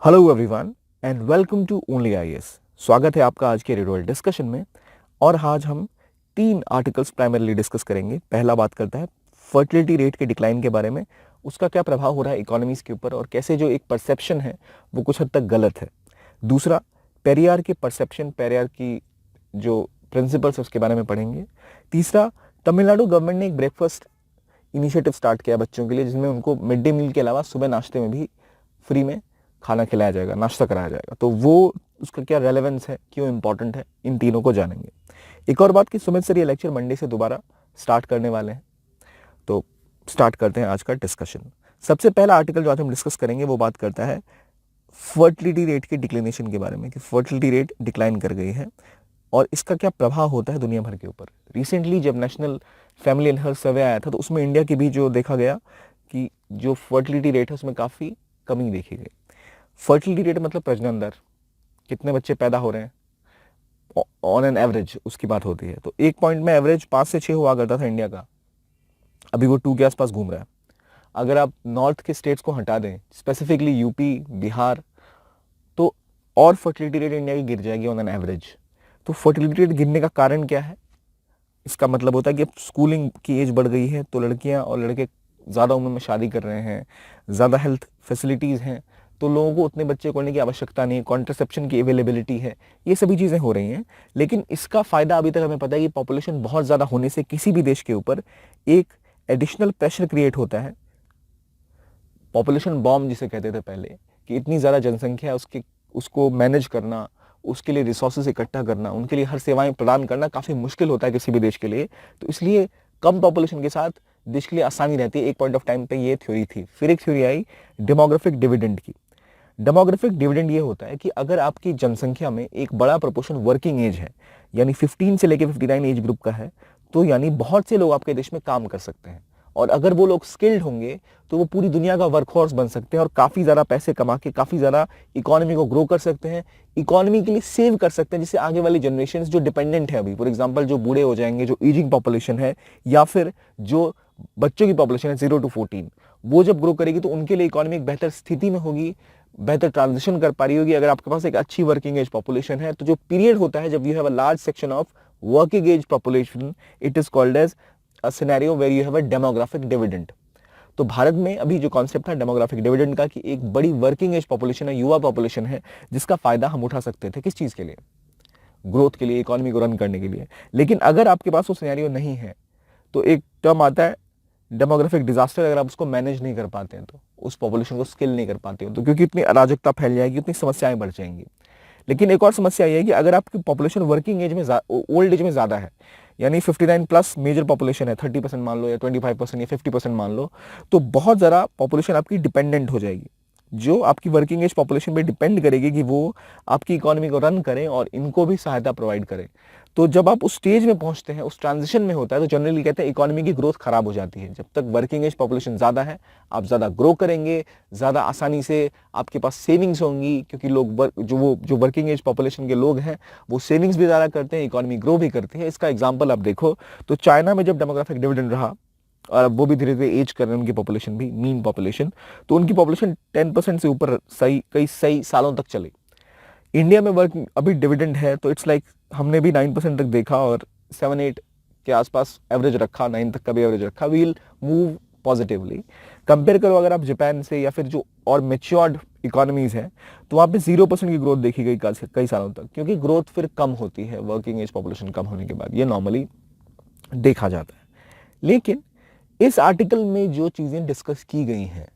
Hello everyone and welcome to only IAS. स्वागत है आपका आज के रिडल डिस्कशन में। और आज हम तीन आर्टिकल्स प्राइमरीली डिस्कस करेंगे। पहला बात करता है फर्टिलिटी रेट के डिक्लाइन के बारे में, उसका क्या प्रभाव हो रहा है इकोनॉमीज के ऊपर और कैसे जो एक परसेप्शन है वो कुछ हद तक गलत है। दूसरा, पेरियार के परसेप्शन, पेरियार की जो प्रिंसिपल्स उसके बारे में पढ़ेंगे। तीसरा, तमिलनाडु गवर्नमेंट ने एक ब्रेकफास्ट इनिशिएटिव स्टार्ट किया बच्चों के लिए, जिसमें उनको मिड डे मील के अलावा सुबह नाश्ते में भी फ्री में खाना खिलाया जाएगा, नाश्ता कराया जाएगा। तो वो उसका क्या रेलेवेंस है, क्यों इंपॉर्टेंट है, इन तीनों को जानेंगे। एक और बात कि सुमित सर ये लेक्चर मंडे से दोबारा स्टार्ट करने वाले हैं, तो स्टार्ट करते हैं आज का डिस्कशन। सबसे पहला आर्टिकल जो आज हम डिस्कस करेंगे वो बात करता है फर्टिलिटी रेट के डिक्लिनेशन के बारे में, कि फर्टिलिटी रेट डिक्लाइन कर गई है और इसका क्या प्रभाव होता है दुनिया भर के ऊपर। रिसेंटली जब national family and health survey आया था तो उसमें इंडिया की भी जो देखा गया कि जो फर्टिलिटी रेट है उसमें काफ़ी कमी देखी गई। फर्टिलिटी रेट मतलब प्रजनन दर, कितने बच्चे पैदा हो रहे हैं ऑन एन एवरेज, उसकी बात होती है। तो एक पॉइंट में एवरेज 5 से 6 हुआ करता था इंडिया का, अभी वो 2 के आसपास घूम रहा है। अगर आप नॉर्थ के स्टेट्स को हटा दें, स्पेसिफिकली यूपी, बिहार, तो और फर्टिलिटी रेट इंडिया की गिर जाएगी ऑन एन एवरेज। तो फर्टिलिटी रेट गिरने का कारण क्या है? इसका मतलब होता है कि अब स्कूलिंग की एज बढ़ गई है तो लड़कियां और लड़के ज़्यादा उम्र में शादी कर रहे हैं, ज़्यादा हेल्थ फैसिलिटीज़ हैं, तो लोगों को उतने बच्चे करने की आवश्यकता नहीं है, कॉन्ट्रासेप्शन की अवेलेबिलिटी है, ये सभी चीज़ें हो रही हैं। लेकिन इसका फ़ायदा अभी तक हमें पता है कि पॉपुलेशन बहुत ज़्यादा होने से किसी भी देश के ऊपर एक एडिशनल प्रेशर क्रिएट होता है। पॉपुलेशन बॉम्ब जिसे कहते थे पहले, कि इतनी ज़्यादा जनसंख्या है, उसको मैनेज करना, उसके लिए रिसोर्सेज इकट्ठा करना, उनके लिए हर सेवाएं प्रदान करना काफ़ी मुश्किल होता है किसी भी देश के लिए। तो इसलिए कम पॉपुलेशन के साथ देश के लिए आसानी रहती है। एक पॉइंट ऑफ टाइम पे ये थ्योरी थी। फिर एक थ्योरी आई डेमोग्राफिक डिविडेंड की। डेमोग्राफिक डिविडेंड ये होता है कि अगर आपकी जनसंख्या में एक बड़ा प्रोपोर्शन वर्किंग एज है, यानी 15 से लेकर 59 एज ग्रुप का है, तो यानी बहुत से लोग आपके देश में काम कर सकते हैं। और अगर वो लोग स्किल्ड होंगे तो वो पूरी दुनिया का वर्कफोर्स बन सकते हैं और काफ़ी ज़्यादा पैसे कमा के काफ़ी ज़्यादा इकोनॉमी को ग्रो कर सकते हैं, इकोनॉमी के लिए सेव कर सकते हैं, जिससे आगे वाली जनरेशन जो डिपेंडेंट है अभी, फॉर एग्जाम्पल जो बूढ़े हो जाएंगे, जो एजिंग पॉपुलेशन है, या फिर जो बच्चों की पॉपुलेशन है 0 to 14, वो जब ग्रो करेगी तो उनके लिए इकोनॉमी एक बेहतर स्थिति में होगी, बेहतर ट्रांजिशन कर पा रही होगी। अगर आपके पास एक अच्छी वर्किंग एज पॉपुलेशन है तो जो पीरियड होता है जब you have a large section of working age population, it is called as a scenario where you have a demographic dividend. तो भारत में अभी जो कॉन्सेप्ट था डेमोग्राफिक डिविडेंड का, कि एक बड़ी वर्किंग एज पॉपुलेशन है, युवा पॉपुलेशन है, जिसका फायदा हम उठा सकते थे किस चीज के लिए? ग्रोथ के लिए, इकोनॉमी को रन करने के लिए। लेकिन अगर आपके पास वो सिनेरियो नहीं है तो एक टर्म आता है डेमोग्राफिक डिजास्टर। अगर आप उसको मैनेज नहीं कर पाते हैं, तो उस पॉपुलेशन को स्किल नहीं कर पाते हो, तो क्योंकि इतनी अराजकता फैल जाएगी, इतनी समस्याएं बढ़ जाएंगी। लेकिन एक और समस्या ये है कि अगर आपकी पॉपुलेशन वर्किंग एज में, ओल्ड एज में ज़्यादा है, यानी 59 प्लस मेजर पॉपुलेशन है, 30% मान लो या 25% या 50% मान लो, तो बहुत ज़्यादा पॉपुलेशन आपकी डिपेंडेंट हो जाएगी, जो आपकी वर्किंग एज पॉपुलेशन पे डिपेंड करेगी कि वो आपकी इकोनॉमी को रन करें और इनको भी सहायता प्रोवाइड करें। तो जब आप उस स्टेज में पहुंचते हैं, उस ट्रांजिशन में होता है, तो जनरली कहते हैं इकोनॉमी की ग्रोथ खराब हो जाती है। जब तक वर्किंग एज पॉपुलेशन ज़्यादा है, आप ज़्यादा ग्रो करेंगे, ज़्यादा आसानी से आपके पास सेविंग्स होंगी, क्योंकि लोग जो वर्किंग एज पॉपुलेशन के लोग हैं वो सेविंग्स भी ज़्यादा करते हैं, इकोनॉमी ग्रो भी करती है। इसका एग्जाम्पल आप देखो तो चाइना में जब डेमोग्राफिक डिविडेंड रहा और वो भी धीरे धीरे एज कर रहे हैं, उनकी पॉपुलेशन भी, मीन पॉपुलेशन, तो उनकी पॉपुलेशन 10% से ऊपर सही सालों तक चली। इंडिया में वर्क अभी डिविडेंड है तो इट्स लाइक हमने भी 9% तक देखा और 7-8 के आसपास एवरेज रखा, 9 तक का भी एवरेज रखा। We'll move positively. कंपेयर करो अगर आप जापान से या फिर जो और मेच्योर्ड इकोनॉमीज हैं, तो वहाँ पे 0% की ग्रोथ देखी गई कई सालों तक, क्योंकि ग्रोथ फिर कम होती है वर्किंग एज पॉपुलेशन कम होने के बाद, ये नॉर्मली देखा जाता है। लेकिन इस आर्टिकल में जो चीज़ें डिस्कस की गई हैं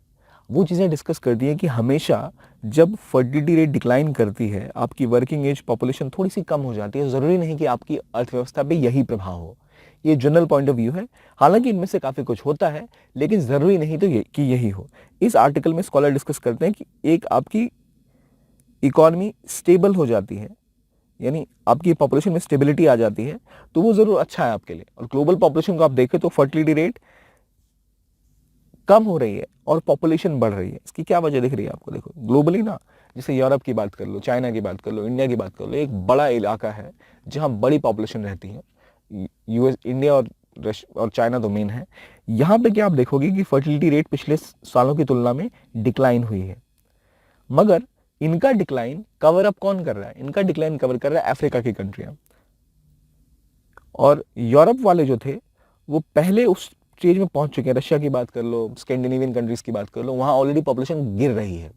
वो चीज़ें डिस्कस करती हैं कि हमेशा जब फर्टिलिटी रेट डिक्लाइन करती है, आपकी वर्किंग एज पॉपुलेशन थोड़ी सी कम हो जाती है, ज़रूरी नहीं कि आपकी अर्थव्यवस्था पे यही प्रभाव हो। ये जनरल पॉइंट ऑफ व्यू है। हालांकि इनमें से काफ़ी कुछ होता है, लेकिन ज़रूरी नहीं तो कि यही हो। इस आर्टिकल में स्कॉलर डिस्कस करते हैं कि एक आपकी इकोनॉमी स्टेबल हो जाती है, यानी आपकी पॉपुलेशन में स्टेबिलिटी आ जाती है, तो वो ज़रूर अच्छा है आपके लिए। और ग्लोबल पॉपुलेशन को आप देखें तो फर्टिलिटी रेट कम हो रही है और पॉपुलेशन बढ़ रही है। इसकी क्या वजह दिख रही है आपको? देखो ग्लोबली ना, जैसे यूरोप की बात कर लो, चाइना की बात कर लो, इंडिया की बात कर लो, एक बड़ा इलाका है जहां बड़ी पॉपुलेशन रहती है। यूएस, इंडिया और चाइना तो मेन है। यहाँ पे क्या आप देखोगे कि फर्टिलिटी रेट पिछले सालों की तुलना में डिक्लाइन हुई है, मगर इनका डिक्लाइन कवर अप कौन कर रहा है? इनका डिक्लाइन कवर कर रहा है अफ्रीका की कंट्रियां। और यूरोप वाले जो थे वो पहले उस स्टेज में पहुंच चुके हैं। रशिया की बात कर लो, स्कैंडिनेवियन कंट्रीज की बात कर लो, वहां ऑलरेडी पॉपुलेशन गिर रही है।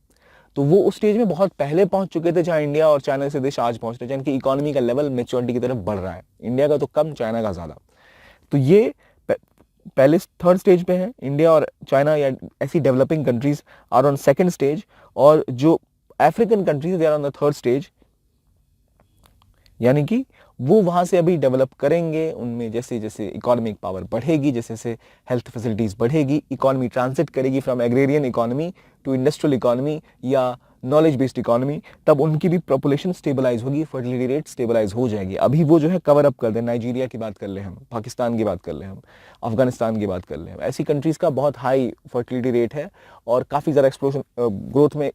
तो वो उस स्टेज में बहुत पहले पहुंच चुके थे जहां इंडिया और चाइना से देश आज पहुंच रहे हैं, जिनकी इकोनॉमी का लेवल मेच्योरिटी की तरफ बढ़ रहा है। इंडिया का तो कम, चाइना का ज्यादा। तो ये पहले थर्ड स्टेज पे है इंडिया और चाइना, या ऐसी developing countries are on second stage, और जो African countries they are on the third stage. यानी कि वो वहां से अभी डेवलप करेंगे, उनमें जैसे जैसे इकोनॉमिक पावर बढ़ेगी, जैसे जैसे हेल्थ फैसिलिटीज बढ़ेगी, इकोनॉमी ट्रांसिट करेगी from agrarian economy to industrial economy या नॉलेज बेस्ड इकोनॉमी, तब उनकी भी पॉपुलेशन स्टेबलाइज होगी, फर्टिलिटी रेट स्टेबलाइज हो जाएगी। अभी वो जो है कवर अप कर दे। नाइजीरिया की बात कर ले हम, पाकिस्तान की बात कर ले हम, अफगानिस्तान की बात कर ले हम, ऐसी कंट्रीज का बहुत हाई फर्टिलिटी रेट है और काफ़ी ज़्यादा एक्सप्लोजन ग्रोथ में,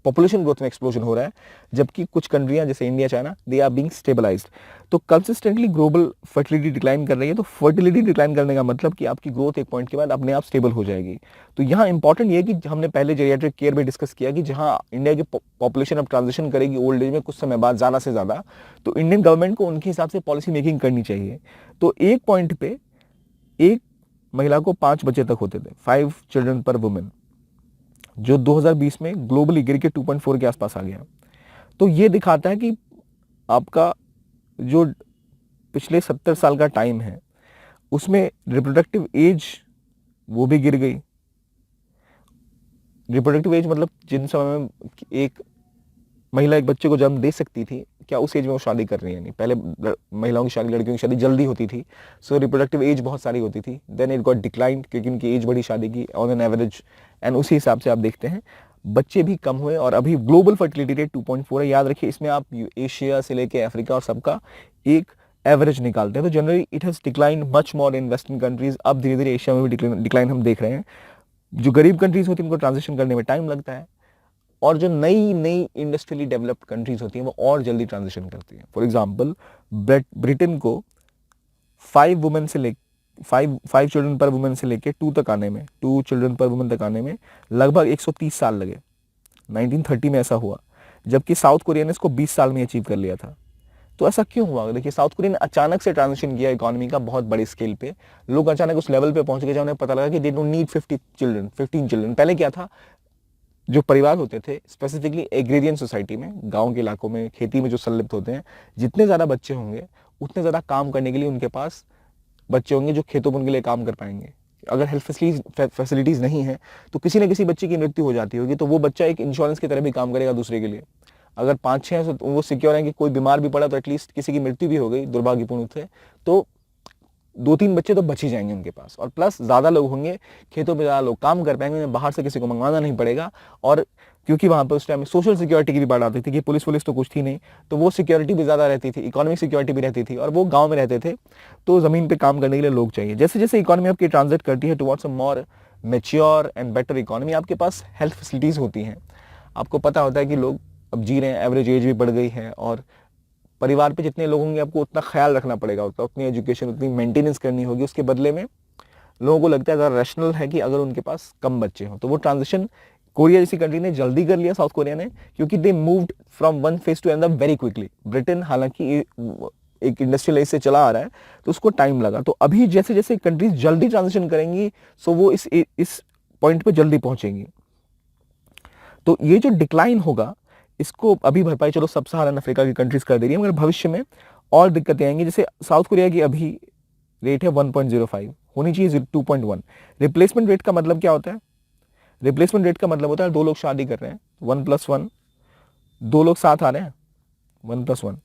पॉपुलेशन ग्रोथ में एक्सप्लोजन हो रहा है। जबकि कुछ कंट्रियां जैसे India, China, they are being stabilised. तो कंसिस्टेंटली ग्लोबल फर्टिलिटी डिक्लाइन कर रही है। तो फर्टिलिटी डिक्लाइन करने का मतलब कि आपकी ग्रोथ एक पॉइंट के बाद अपने आप स्टेबल हो जाएगी। तो यहाँ इंपॉर्टेंट ये है कि हमने पहले जेरियाट्रिक केयर में डिस्कस किया कि जहाँ इंडिया की पॉपुलेशन अब ट्रांजिशन करेगी ओल्ड एज में कुछ समय बाद ज़्यादा से ज़्यादा, तो इंडियन गवर्नमेंट को उनके हिसाब से पॉलिसी मेकिंग करनी चाहिए। तो एक पॉइंट पे एक महिला को 5 बच्चे तक होते थे, 5 चिल्ड्रन पर वुमेन, जो 2020 में ग्लोबली गिर के 2.4 के आसपास आ गया। तो ये दिखाता है कि आपका जो पिछले 70 साल का टाइम है उसमें रिप्रोडक्टिव एज वो भी गिर गई। रिप्रोडक्टिव एज मतलब जिन समय में एक महिला एक बच्चे को जन्म दे सकती थी, क्या उस एज में वो शादी कर रही है? नहीं। पहले महिलाओं की शादी, लड़कियों की शादी जल्दी होती थी, सो रिप्रोडक्टिव एज बहुत सारी होती थी। देन इट गॉट डिक्लाइंड क्योंकि उनकी एज बढ़ी शादी की ऑन एन एवरेज, एंड उसी हिसाब से आप देखते हैं बच्चे भी कम हुए। और अभी ग्लोबल फर्टिलिटी रेट 2.4 है। याद रखिए, इसमें आप एशिया से लेके अफ्रीका और सबका एक एवरेज निकालते हैं। तो generally it has decline much more in western countries. अब धीरे धीरे एशिया में भी डिक्लाइन हम देख रहे हैं। जो गरीब कंट्रीज होती है उनको ट्रांजिशन करने में टाइम लगता है, और जो नई नई इंडस्ट्रियली डेवलप्ड कंट्रीज होती हैं वो और जल्दी ट्रांजिशन करती हैं। फॉर एग्जांपल, ब्रिटेन को 5 चिल्ड्रन पर वुमेन से लेके 2 तक आने में, 2 चिल्ड्रन पर वुमेन तक आने में लगभग 130 साल लगे। 1930 में ऐसा हुआ, जबकि साउथ कोरिया ने इसको 20 साल में अचीव कर लिया था। तो ऐसा क्यों हुआ? देखिए, साउथ कोरिया ने अचानक से ट्रांजिशन किया इकोनॉमी का बहुत बड़े स्केल पे। लोग अचानक उस लेवल पे पहुंच गए जहां उन्हें पता लगा कि दे डोंट नीड 15 चिल्ड्रन। पहले क्या था, जो परिवार होते थे स्पेसिफिकली एग्रेरियन सोसाइटी में, गांव के इलाकों में, खेती में जो संलिप्त होते हैं, जितने ज़्यादा बच्चे होंगे उतने ज़्यादा काम करने के लिए उनके पास बच्चे होंगे जो खेतों में उनके लिए काम कर पाएंगे। अगर हेल्थ फैसिलिटीज़ नहीं है तो किसी न किसी बच्चे की मृत्यु हो जाती होगी, तो वो बच्चा एक इंश्योरेंस की तरह भी काम करेगा दूसरे के लिए। अगर 5-6 हैं तो वो सिक्योर है कि कोई बीमार भी पड़ा तो एटलीस्ट किसी की मृत्यु भी हो गई दुर्भाग्यपूर्ण से, तो 2-3 बच्चे तो बच ही जाएंगे उनके पास। और प्लस ज़्यादा लोग होंगे, खेतों पे ज़्यादा लोग काम कर पाएंगे, उन्हें बाहर से किसी को मंगवाना नहीं पड़ेगा। और क्योंकि वहाँ पे उस टाइम में सोशल सिक्योरिटी की भी बात आती थी कि पुलिस तो कुछ थी नहीं, तो वो सिक्योरिटी भी ज़्यादा रहती थी, इकोनॉमिक सिक्योरिटी भी रहती थी, और वो गाँव में रहते थे, तो ज़मीन पर काम करने के लिए लोग चाहिए। जैसे जैसे इकोनॉमी आपकी ट्रांजिट करती है towards a more mature and better economy, आपके पास हेल्थ फैसिलिटीज़ होती हैं। आपको पता होता है कि लोग अब जी रहे हैं, एवरेज एज भी बढ़ गई है, और परिवार पे जितने लोग होंगे आपको उतना ख्याल रखना पड़ेगा, उतनी एजुकेशन, उतनी मेंटेनेंस करनी होगी। उसके बदले में लोगों को लगता है ज़्यादा रैशनल है कि अगर उनके पास कम बच्चे हों। तो वो ट्रांजिशन कोरिया जैसी कंट्री ने जल्दी कर लिया, साउथ कोरिया ने, क्योंकि they moved from one phase two another very quickly. Britain हालांकि एक इंडस्ट्रियल एज से चला आ रहा है तो उसको टाइम लगा। तो अभी जैसे जैसे कंट्रीज जल्दी ट्रांजिशन करेंगी सो वो इस पॉइंट पे जल्दी पहुंचेंगी। तो ये जो डिक्लाइन होगा इसको अभी भरपाई चलो सब सहारन अफ्रीका की कंट्रीज कर दे रही है, मगर भविष्य में और दिक्कतें आएंगी। जैसे साउथ कोरिया की अभी रेट है 1.05, होनी चाहिए 2.1। रिप्लेसमेंट रेट का मतलब क्या होता है? रिप्लेसमेंट रेट का मतलब होता है 2 लोग शादी कर रहे हैं, 1+1, 2 लोग साथ आ रहे हैं, 1+1,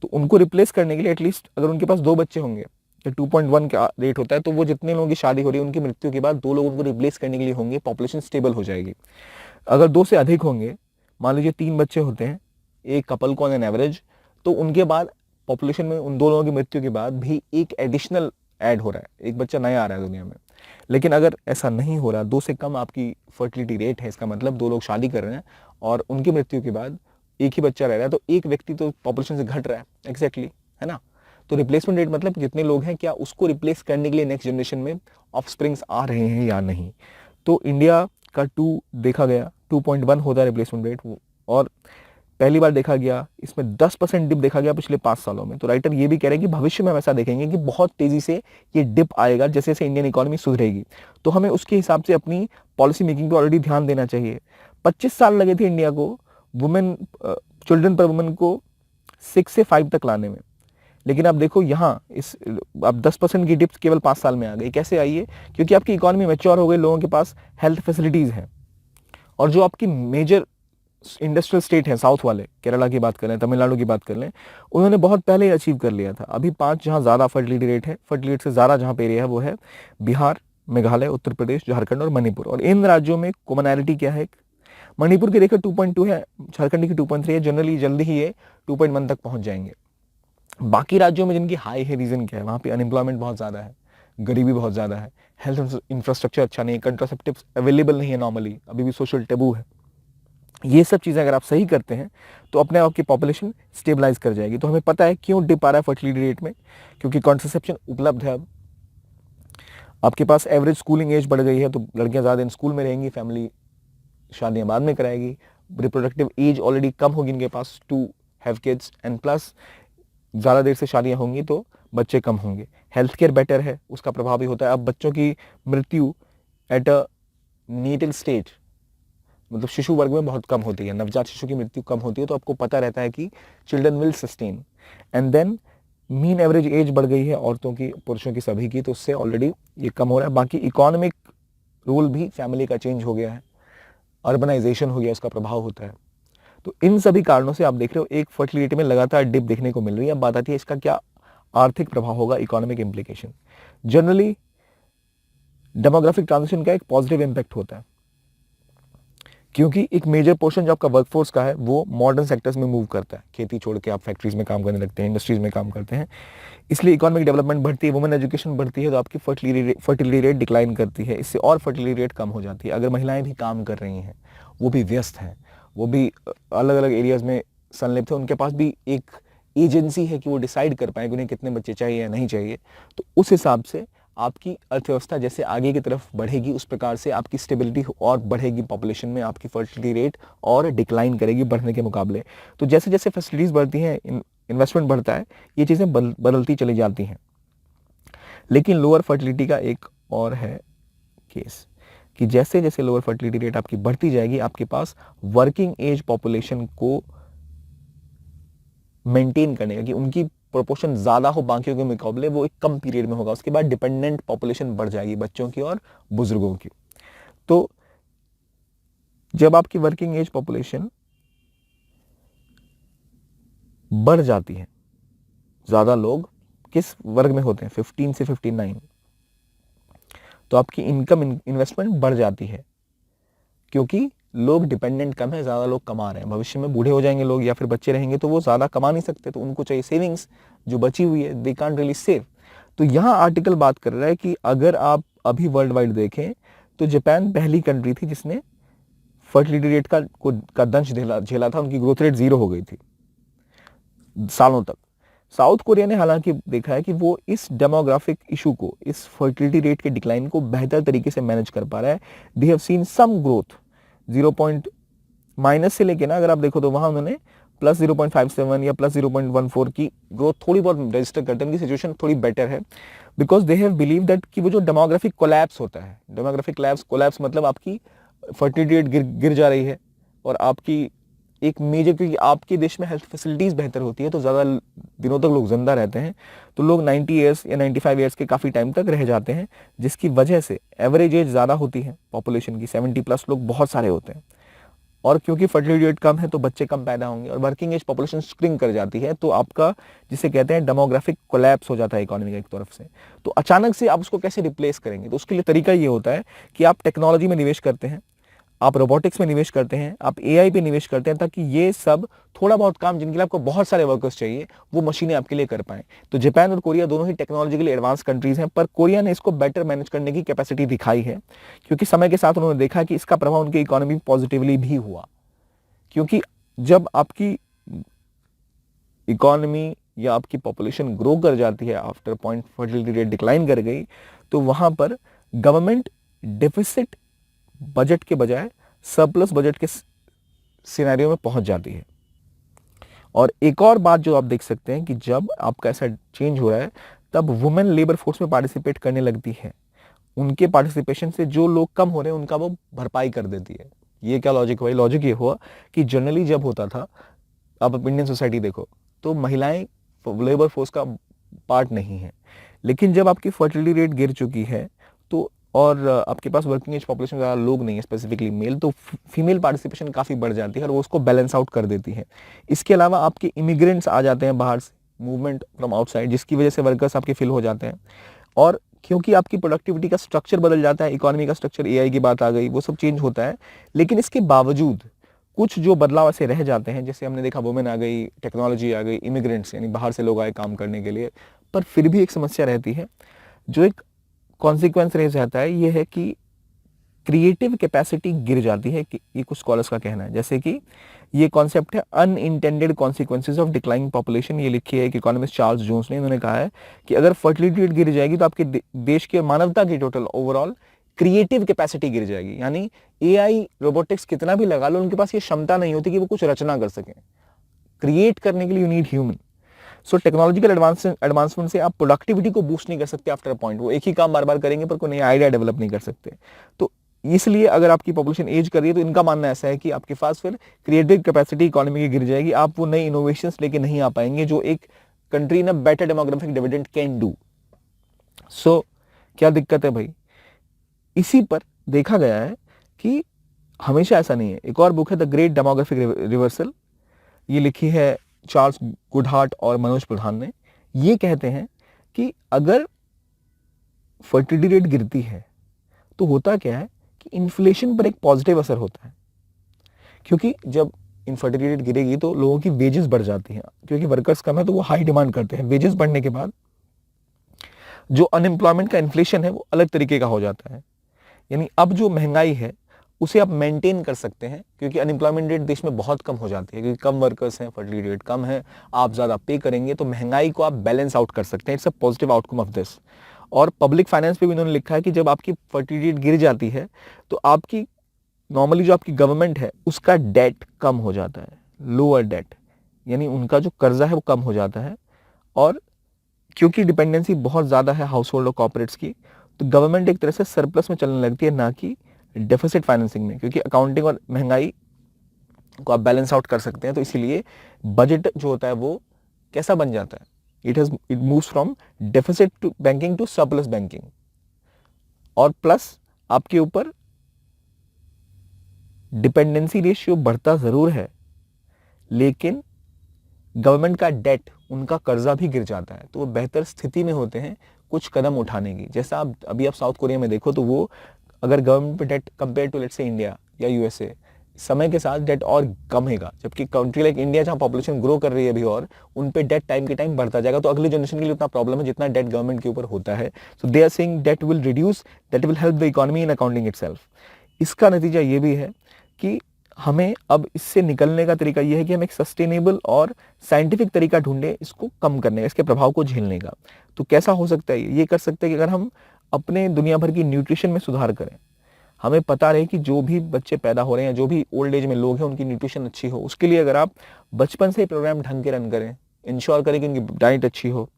तो उनको रिप्लेस करने के लिए एटलीस्ट अगर उनके पास 2 बच्चे होंगे तो 2.1 का रेट होता है। तो वो जितने लोगों की शादी हो रही है उनकी मृत्यु के बाद 2 लोग उनको रिप्लेस करने के लिए होंगे, पॉपुलेशन स्टेबल हो जाएगी। अगर 2 से अधिक होंगे, मान लीजिए 3 बच्चे होते हैं एक कपल को ऑन एन एवरेज, तो उनके बाद पॉपुलेशन में उन 2 लोगों की मृत्यु के बाद भी एक एडिशनल ऐड हो रहा है, एक बच्चा नया आ रहा है दुनिया में। लेकिन अगर ऐसा नहीं हो रहा, 2 से कम आपकी फर्टिलिटी रेट है, इसका मतलब 2 लोग शादी कर रहे हैं और उनकी मृत्यु के बाद एक ही बच्चा रह रहा है, तो एक व्यक्ति तो पॉपुलेशन से घट रहा है, एग्जैक्टली, है ना। तो रिप्लेसमेंट रेट मतलब जितने लोग हैं क्या उसको रिप्लेस करने के लिए नेक्स्ट जनरेशन में ऑफस्प्रिंग्स आ रहे हैं या नहीं। तो इंडिया का 2 देखा गया, 2.1 होता है रिप्लेसमेंट रेट, और पहली बार देखा गया, इसमें 10% डिप देखा गया पिछले 5 सालों में। तो राइटर ये भी कह रहे हैं कि भविष्य में हम ऐसा देखेंगे कि बहुत तेजी से ये डिप आएगा जैसे जैसे इंडियन इकोनॉमी सुधरेगी। तो हमें उसके हिसाब से अपनी पॉलिसी मेकिंग पे ऑलरेडी ध्यान देना चाहिए। 25 साल लगे थे इंडिया को वुमेन चिल्ड्रन पर वुमेन को 6 से 5 तक लाने में, लेकिन आप देखो यहाँ इस अब 10% की डिप्स केवल 5 साल में आ गई। कैसे आई है? क्योंकि आपकी इकोनॉमी मैच्योर हो गई, लोगों के पास हेल्थ फैसिलिटीज हैं, और जो आपकी मेजर इंडस्ट्रियल स्टेट हैं साउथ वाले, केरला की बात कर लें, तमिलनाडु की बात कर लें, उन्होंने बहुत पहले ही अचीव कर लिया था। अभी 5 जहाँ ज़्यादा फर्टिलिटी रेट है, फर्टिलिटी रेट से ज़्यादा जहाँ पे एरिया है वो है बिहार, मेघालय, उत्तर प्रदेश, झारखंड और मणिपुर। और इन राज्यों में कॉमनैलिटी क्या है? मणिपुर की देखिए 2.2 है, झारखंड की 2.3 है, जनरली जल्दी ही ये 2.1 तक पहुंच जाएंगे। बाकी राज्यों में जिनकी हाई है, रीजन क्या है? वहाँ पे अनएम्प्लॉयमेंट बहुत ज़्यादा है, गरीबी बहुत ज़्यादा है, हेल्थ इंफ्रास्ट्रक्चर अच्छा नहीं है, कंट्रासेप्टिव्स अवेलेबल नहीं है, नॉर्मली अभी भी सोशल टेबू है। ये सब चीज़ें अगर आप सही करते हैं तो अपने आप की पॉपुलेशन स्टेबलाइज कर जाएगी। तो हमें पता है क्यों डिप आ रहा है फर्टिलिटी रेट में, क्योंकि कॉन्ट्रासेप्शन उपलब्ध है। अब आपके पास एवरेज स्कूलिंग एज बढ़ गई है, तो लड़कियां ज़्यादा दिन स्कूल में रहेंगी, फैमिली शादियां बाद में कराएगी। रिप्रोडक्टिव एज ऑलरेडी कम होगी इनके पास to have kids, and plus ज़्यादा देर से शादियां होंगी तो बच्चे कम होंगे। हेल्थ केयर बेटर है, उसका प्रभाव भी होता है। अब बच्चों की मृत्यु एट अ नीटल स्टेज, मतलब शिशु वर्ग में बहुत कम होती है, नवजात शिशु की मृत्यु कम होती है। तो आपको पता रहता है कि children will sustain. And then mean average age बढ़ गई है औरतों की, पुरुषों की, सभी की, तो उससे ऑलरेडी ये कम हो रहा है। बाकी इकोनॉमिक रोल भी फैमिली का चेंज हो गया है, अर्बनाइजेशन हो गया, उसका प्रभाव होता है। तो इन सभी कारणों से आप देख रहे हो एक फर्टिलिटी में लगातार डिप देखने को मिल रही है। अब बात आती है इसका क्या आर्थिक प्रभाव होगा, economic implication. Generally demographic transition का एक पॉजिटिव इंपैक्ट होता है, क्योंकि एक मेजर पोर्शन जो आपका वर्कफोर्स का है वो मॉडर्न सेक्टर्स में मूव करता है। खेती छोड़ के आप फैक्ट्रीज में काम करने लगते हैं, इंडस्ट्रीज में काम करते हैं, इसलिए इकोनॉमिक डेवलपमेंट बढ़ती है, वुमेन एजुकेशन बढ़ती है, तो आपकी फर्टिलिटी रेट डिक्लाइन करती है, इससे और फर्टिलिटी रेट कम हो जाती है। अगर महिलाएं भी काम कर रही हैं, वो भी व्यस्त हैं, वो भी अलग अलग एरियाज में संलिप्त है, उनके पास भी एक एजेंसी है कि वो डिसाइड कर पाए कि उन्हें कितने बच्चे चाहिए या नहीं चाहिए, तो उस हिसाब से आपकी अर्थव्यवस्था जैसे आगे की तरफ बढ़ेगी, उस प्रकार से आपकी स्टेबिलिटी और बढ़ेगी पॉपुलेशन में, आपकी फर्टिलिटी रेट और डिक्लाइन करेगी बढ़ने के मुकाबले। तो जैसे जैसे फैसिलिटीज़ बढ़ती हैं, इन्वेस्टमेंट बढ़ता है, ये चीज़ें बदलती चली जाती हैं। लेकिन लोअर फर्टिलिटी का एक और है केस, कि जैसे जैसे लोअर फर्टिलिटी रेट आपकी बढ़ती जाएगी, आपके पास वर्किंग एज पॉपुलेशन को मेंटेन करने का, कि उनकी प्रोपोर्शन ज़्यादा हो बाकियों के मुकाबले, वो एक कम पीरियड में होगा। उसके बाद डिपेंडेंट पॉपुलेशन बढ़ जाएगी, बच्चों की और बुजुर्गों की। तो जब आपकी वर्किंग एज पॉपुलेशन बढ़ जाती है, ज़्यादा लोग किस वर्ग में होते हैं? 15 से 59, तो आपकी इनकम इन्वेस्टमेंट बढ़ जाती है, क्योंकि लोग डिपेंडेंट कम है, ज़्यादा लोग कमा रहे हैं। भविष्य में बूढ़े हो जाएंगे लोग या फिर बच्चे रहेंगे, तो वो ज़्यादा कमा नहीं सकते, तो उनको चाहिए सेविंग्स, जो बची हुई है दे कांट रियली सेव। तो यहाँ आर्टिकल बात कर रहा है कि अगर आप अभी वर्ल्ड वाइड देखें तो जापान पहली कंट्री थी जिसने फर्टिलिटी रेट का दंश झेला था, उनकी ग्रोथ रेट 0 हो गई थी सालों तक। साउथ कोरिया ने हालांकि देखा है कि वो इस डेमोग्राफिक इशू को, इस फर्टिलिटी रेट के डिक्लाइन को बेहतर तरीके से मैनेज कर पा रहा है। They have seen some growth, 0 minus से लेके ना अगर आप देखो तो वहां उन्होंने प्लस 0.57 या प्लस 0.14 की ग्रोथ थोड़ी बहुत रजिस्टर करते हैं। उनकी सिचुएशन थोड़ी बेटर है, because they have believe that कि वो जो डेमोग्राफिक कोलैप्स होता है, डेमोग्राफिक कोलैप्स मतलब आपकी फर्टिलिटी रेट गिर जा रही है, और आपकी एक मेजर, क्योंकि आपके देश में हेल्थ फैसिलिटीज़ बेहतर होती है तो ज़्यादा दिनों तक लोग जिंदा रहते हैं, तो लोग 90 ईयर्स या 95 ईयर्स के काफ़ी टाइम तक रह जाते हैं, जिसकी वजह से एवरेज एज ज़्यादा होती है पॉपुलेशन की, 70 प्लस लोग बहुत सारे होते हैं। और क्योंकि फर्टिलिटी रेट कम है तो बच्चे कम पैदा होंगे, और वर्किंग एज पॉपुलेशन श्रिंक कर जाती है, तो आपका जिसे कहते हैं डेमोग्राफिक कोलैप्स हो जाता है इकोनॉमी का एक तरफ से। तो अचानक से आप उसको कैसे रिप्लेस करेंगे? तो उसके लिए तरीका ये होता है कि आप टेक्नोलॉजी में निवेश करते हैं, आप रोबोटिक्स में निवेश करते हैं, आप एआई पे निवेश करते हैं, ताकि ये सब थोड़ा बहुत काम जिनके लिए आपको बहुत सारे वर्कर्स चाहिए, वो मशीनें आपके लिए कर पाएं। तो जापान और कोरिया दोनों ही टेक्नोलॉजिकली एडवांस कंट्रीज हैं, पर कोरिया ने इसको बेटर मैनेज करने की कैपेसिटी दिखाई है, क्योंकि समय के साथ उन्होंने देखा कि इसका प्रभाव उनकी इकोनॉमी पॉजिटिवली भी हुआ। क्योंकि जब आपकी इकोनॉमी या आपकी पॉपुलेशन ग्रो कर जाती है after point fertility rate decline कर गई, तो वहां पर गवर्नमेंट डेफिसिट बजट के बजाय सरप्लस बजट के सिनेरियो में पहुंच जाती है। और एक और बात जो आप देख सकते हैं कि जब आपका ऐसा चेंज हो रहा है तब वुमेन लेबर फोर्स में पार्टिसिपेट करने लगती है। उनके पार्टिसिपेशन से जो लोग कम हो रहे हैं उनका वो भरपाई कर देती है। ये क्या लॉजिक हुआ? लॉजिक ये हुआ कि जनरली जब होता था, आप इंडियन सोसाइटी देखो तो महिलाएं लेबर फोर्स का पार्ट नहीं है, लेकिन जब आपकी फर्टिलिटी रेट गिर चुकी है तो और आपके पास वर्किंग एज पॉपुलेशन ज़्यादा लोग नहीं है, स्पेसिफिकली मेल, तो फीमेल पार्टिसिपेशन काफ़ी बढ़ जाती है और वो उसको बैलेंस आउट कर देती है। इसके अलावा आपके इमिग्रेंट्स आ जाते हैं बाहर से, मूवमेंट फ्रॉम आउटसाइड, जिसकी वजह से वर्कर्स आपके फिल हो जाते हैं। और क्योंकि आपकी प्रोडक्टिविटी का स्ट्रक्चर बदल जाता है, इकोनॉमी का स्ट्रक्चर, एआई की बात आ गई, वो सब चेंज होता है, लेकिन इसके बावजूद कुछ जो बदलाव ऐसे रह जाते हैं, जैसे हमने देखा वुमेन आ गई, टेक्नोलॉजी आ गई, इमिग्रेंट्स यानी बाहर से लोग आए काम करने के लिए, पर फिर भी एक समस्या रहती है। जो एक कॉन्सिक्वेंस रह जाता है ये है कि क्रिएटिव कैपेसिटी गिर जाती है, कि ये कुछ स्कॉलर्स का कहना है। जैसे कि ये कॉन्सेप्ट है unintended consequences of declining population, ये लिखी है एक इकोनॉमिस्ट चार्ल्स जोन्स ने। इन्होंने कहा है कि अगर फर्टिलिटी रेट गिर जाएगी तो आपके देश के मानवता की टोटल ओवरऑल क्रिएटिव कैपेसिटी गिर जाएगी। यानी एआई रोबोटिक्स कितना भी लगा लो, उनके पास ये क्षमता नहीं होती कि वो कुछ रचना कर सकें। क्रिएट करने के लिए you need human. So technological advancement से आप प्रोडक्टिविटी को बूस्ट नहीं कर सकते आफ्टर अ पॉइंट। वो एक ही काम बार बार करेंगे पर कोई नया आइडिया डेवलप नहीं कर सकते। तो इसलिए अगर आपकी पॉपुलेशन एज कर रही है तो इनका मानना ऐसा है कि आपके पास फिर क्रिएटिव कैपेसिटी इकोनॉमी की गिर जाएगी, आप वो नई इनोवेशंस लेके नहीं आ पाएंगे जो एक country in better demographic dividend can do. So क्या दिक्कत है भाई? इसी पर देखा गया है कि हमेशा ऐसा नहीं है। एक और बुक है द ग्रेट डेमोग्राफिक रिवर्सल, ये लिखी है चार्ल्स गुडहार्ट और मनोज प्रधान ने। ये कहते हैं कि अगर फर्टिलिटी रेट गिरती है तो होता क्या है कि इन्फ्लेशन पर एक पॉजिटिव असर होता है, क्योंकि जब इनफर्टिलिटी रेट गिरेगी तो लोगों की वेजेस बढ़ जाती हैं, क्योंकि वर्कर्स कम है तो वो हाई डिमांड करते हैं। वेजेस बढ़ने के बाद जो अनएम्प्लॉयमेंट का इन्फ्लेशन है वो अलग तरीके का हो जाता है। यानी अब जो महंगाई है उसे आप मेंटेन कर सकते हैं, क्योंकि अनएम्प्लॉयमेंट रेट देश में बहुत कम हो जाती है, क्योंकि कम वर्कर्स हैं, फर्टिलिटी रेट कम है, आप ज़्यादा पे करेंगे तो महंगाई को आप बैलेंस आउट कर सकते हैं। It's a positive outcome of this. और पब्लिक फाइनेंस पे भी इन्होंने लिखा है कि जब आपकी फर्टिलिटी रेट गिर जाती है तो आपकी नॉर्मली जो आपकी गवर्नमेंट है उसका डेट कम हो जाता है, लोअर डेट, यानी उनका जो कर्जा है वो कम हो जाता है। और क्योंकि डिपेंडेंसी बहुत ज़्यादा है हाउस होल्ड और कॉर्पोरेट्स की, तो गवर्नमेंट एक तरह से सरप्लस में चलने लगती है, ना कि डेफिसिट फाइनेंसिंग में, क्योंकि अकाउंटिंग और महंगाई को आप बैलेंस आउट कर सकते हैं। तो इसीलिए बजट जो होता है वो कैसा बन जाता है, it moves from deficit to banking to surplus banking. और प्लस आपके ऊपर डिपेंडेंसी रेशियो बढ़ता जरूर है, लेकिन गवर्नमेंट का डेट, उनका कर्जा भी गिर जाता है, तो वो बेहतर स्थिति में होते हैं कुछ कदम उठाने की। जैसा आप साउथ कोरिया में देखो तो वो अगर गवर्नमेंट पे debt compare to let's say India या यूएसए, समय के साथ डेट और कमेगा, जबकि कंट्री लाइक इंडिया जहां पॉपुलेशन ग्रो कर रही है अभी और उन पे डेट टाइम के टाइम बढ़ता जाएगा, तो अगले जनरेशन के लिए उतना प्रॉब्लम है जितना डेट गवर्नमेंट के ऊपर होता है। So they are saying debt will reduce, that will help the economy in accounting itself. इसका नतीजा ये भी है कि हमें अब इससे निकलने का तरीका यह है कि हम एक सस्टेनेबल और साइंटिफिक तरीका ढूंढें इसको कम करने का, इसके प्रभाव को झेलने का। तो कैसा हो सकता है? ये कर सकते हैं कि अगर हम अपने दुनिया भर की न्यूट्रिशन में सुधार करें, हमें पता रहे कि जो भी बच्चे पैदा हो रहे हैं, जो भी ओल्ड एज में लोग हैं, उनकी न्यूट्रिशन अच्छी हो। उसके लिए अगर आप बचपन से ही प्रोग्राम ढंग के रन करें, इंश्योर करें कि उनकी डाइट अच्छी हो,